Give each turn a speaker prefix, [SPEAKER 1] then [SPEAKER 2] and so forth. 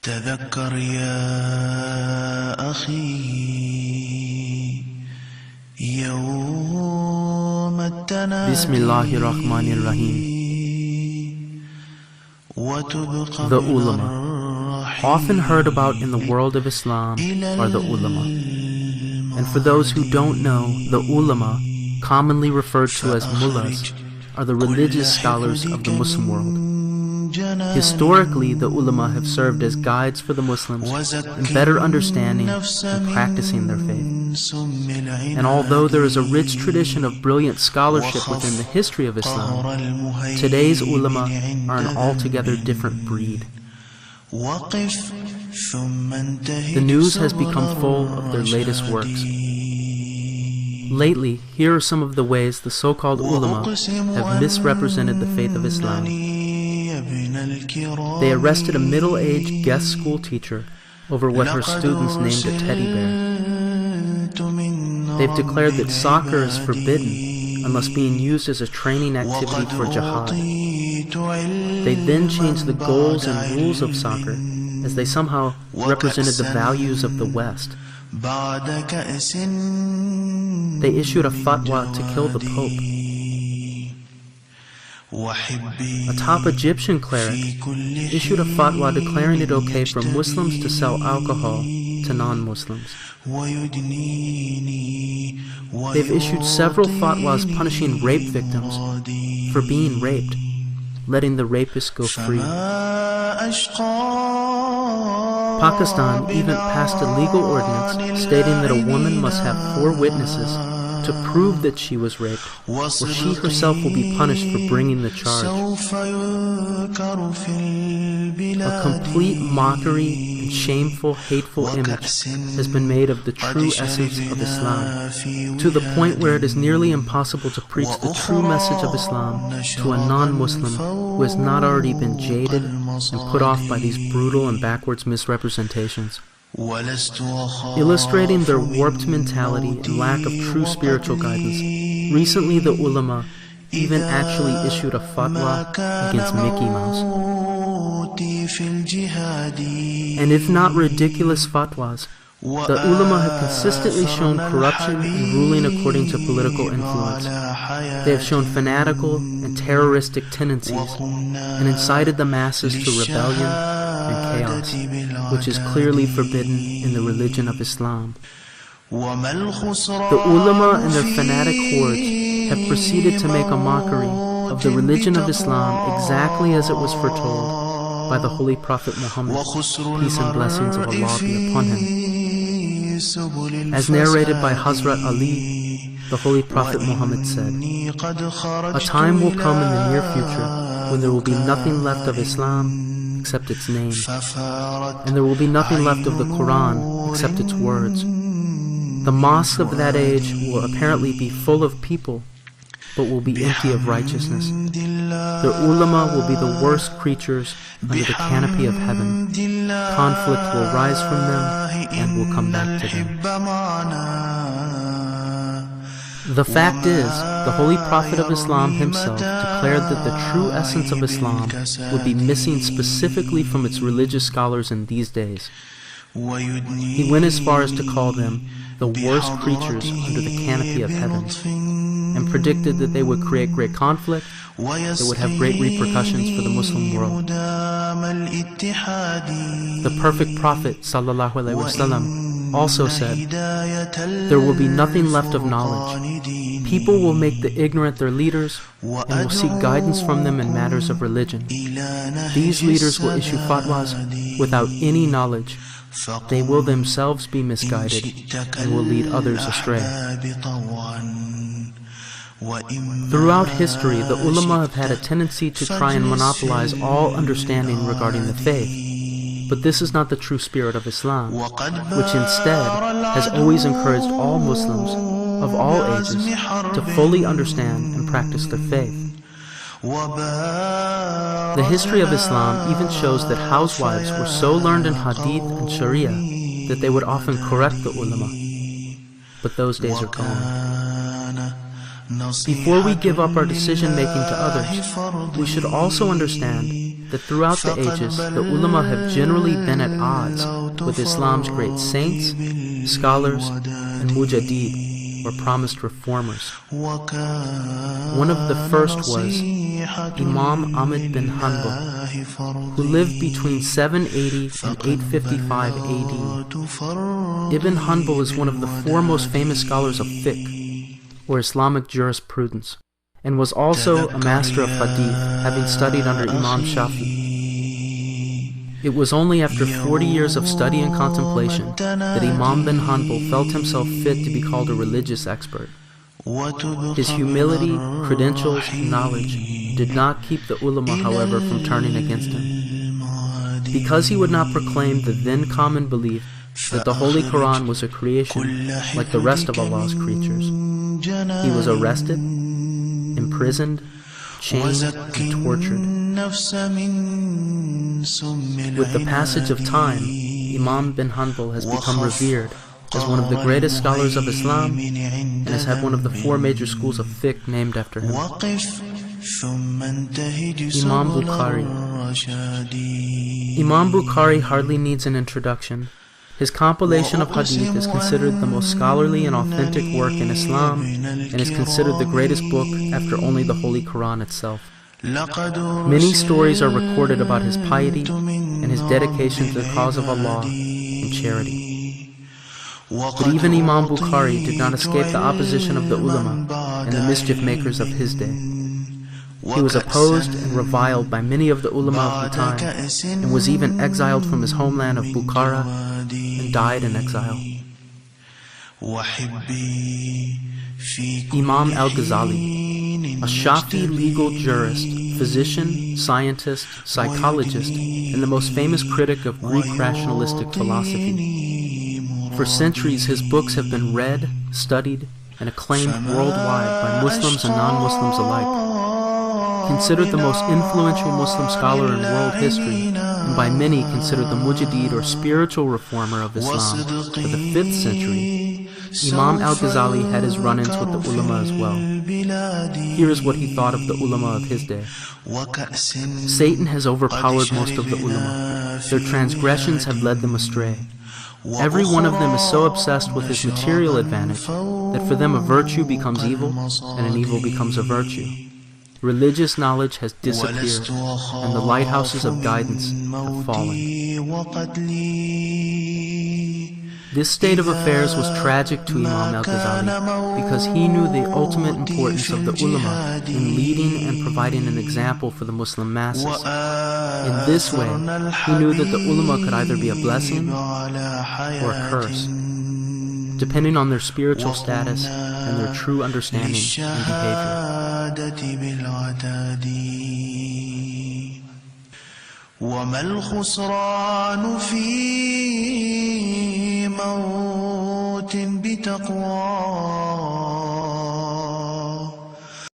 [SPEAKER 1] تذكر يا أخي يوم التنادي
[SPEAKER 2] Bismillahirrahmanirrahim. The ulama, often heard about in the world of Islam, are the ulama. And for those who don't know, the ulama, commonly referred to as mullahs, are the religious scholars of the Muslim world. Historically, the ulama have served as guides for the Muslims in better understanding and practicing their faith. And although there is a rich tradition of brilliant scholarship within the history of Islam, today's ulama are an altogether different breed. The news has become full of their latest works. Lately, here are some of the ways the so-called ulama have misrepresented the faith of Islam. They arrested a middle-aged guest school teacher over what her students named a teddy bear. They've declared that soccer is forbidden unless being used as a training activity for jihad. They then changed the goals and rules of soccer as they somehow represented the values of the West. They issued a fatwa to kill the Pope. A top Egyptian cleric issued a fatwa declaring it okay for Muslims to sell alcohol to non-Muslims. They've issued several fatwas punishing rape victims for being raped, letting the rapist go free. Pakistan even passed a legal ordinance stating that a woman must have 4 witnesses to prove that she was raped, or she herself will be punished for bringing the charge. A complete mockery and shameful, hateful image has been made of the true essence of Islam, to the point where it is nearly impossible to preach the true message of Islam to a non-Muslim who has not already been jaded and put off by these brutal and backwards misrepresentations. Illustrating their warped mentality and lack of true spiritual guidance, recently the ulama even actually issued a fatwa against Mickey Mouse. And if not ridiculous fatwas, the ulama have consistently shown corruption and ruling according to political influence. They have shown fanatical and terroristic tendencies and incited the masses to rebellion and chaos, which is clearly forbidden in the religion of Islam. The ulama and their fanatic hordes have proceeded to make a mockery of the religion of Islam exactly as it was foretold by the Holy Prophet Muhammad, peace and blessings of Allah be upon him. As narrated by Hazrat Ali, the Holy Prophet Muhammad said, "A time will come in the near future when there will be nothing left of Islam except its name, and there will be nothing left of the Quran except its words. The mosques of that age will apparently be full of people, but will be empty of righteousness. The ulama will be the worst creatures under the canopy of heaven. Conflict will rise from them and will come back to them." The fact is, the Holy Prophet of Islam himself declared that the true essence of Islam would be missing specifically from its religious scholars in these days. He went as far as to call them the worst creatures under the canopy of heaven, and predicted that they would create great conflict that would have great repercussions for the Muslim world. The perfect Prophet ﷺ also said, "There will be nothing left of knowledge. People will make the ignorant their leaders and will seek guidance from them in matters of religion. These leaders will issue fatwas without any knowledge. They will themselves be misguided and will lead others astray." Throughout history, the ulama have had a tendency to try and monopolize all understanding regarding the faith. But this is not the true spirit of Islam, which instead has always encouraged all Muslims of all ages to fully understand and practice their faith. The history of Islam even shows that housewives were so learned in hadith and sharia that they would often correct the ulama. But those days are gone. Before we give up our decision-making to others, we should also understand that throughout the ages, the ulama have generally been at odds with Islam's great saints, scholars, and mujaddid, or promised reformers. One of the first was Imam Ahmad bin Hanbal, who lived between 780 and 855 AD. Ibn Hanbal is one of the foremost famous scholars of fiqh, or Islamic jurisprudence, and was also a master of hadith, having studied under Imam Shafi. It was only after 40 years of study and contemplation that Imam bin Hanbal felt himself fit to be called a religious expert. His humility, credentials, and knowledge did not keep the ulama, however, from turning against him. Because he would not proclaim the then common belief that the Holy Quran was a creation like the rest of Allah's creatures, he was arrested, imprisoned, chained, and tortured. With the passage of time, Imam bin Hanbal has become revered as one of the greatest scholars of Islam and has had one of the 4 major schools of fiqh named after him. Imam Bukhari. Imam Bukhari hardly needs an introduction. His compilation of hadith is considered the most scholarly and authentic work in Islam and is considered the greatest book after only the Holy Quran itself. Many stories are recorded about his piety and his dedication to the cause of Allah and charity. But even Imam Bukhari did not escape the opposition of the ulama and the mischief makers of his day. He was opposed and reviled by many of the ulama of the time, and was even exiled from his homeland of Bukhara and died in exile. Imam al-Ghazali, a Shafi legal jurist, physician, scientist, psychologist, and the most famous critic of Greek rationalistic philosophy. For centuries, his books have been read, studied, and acclaimed worldwide by Muslims and non-Muslims alike. Considered the most influential Muslim scholar in world history, and by many considered the mujaddid or spiritual reformer of Islam for the 5th century, Imam al-Ghazali had his run-ins with the ulama as well. Here is what he thought of the ulama of his day. Satan has overpowered most of the ulama. Their transgressions have led them astray. Every one of them is so obsessed with his material advantage that for them a virtue becomes evil and an evil becomes a virtue. Religious knowledge has disappeared, and the lighthouses of guidance have fallen. This state of affairs was tragic to Imam al-Ghazali because he knew the ultimate importance of the ulama in leading and providing an example for the Muslim masses. In this way, he knew that the ulama could either be a blessing or a curse, depending on their spiritual status and their true understanding and behavior.
[SPEAKER 1] وما الخسران في موت بتقوى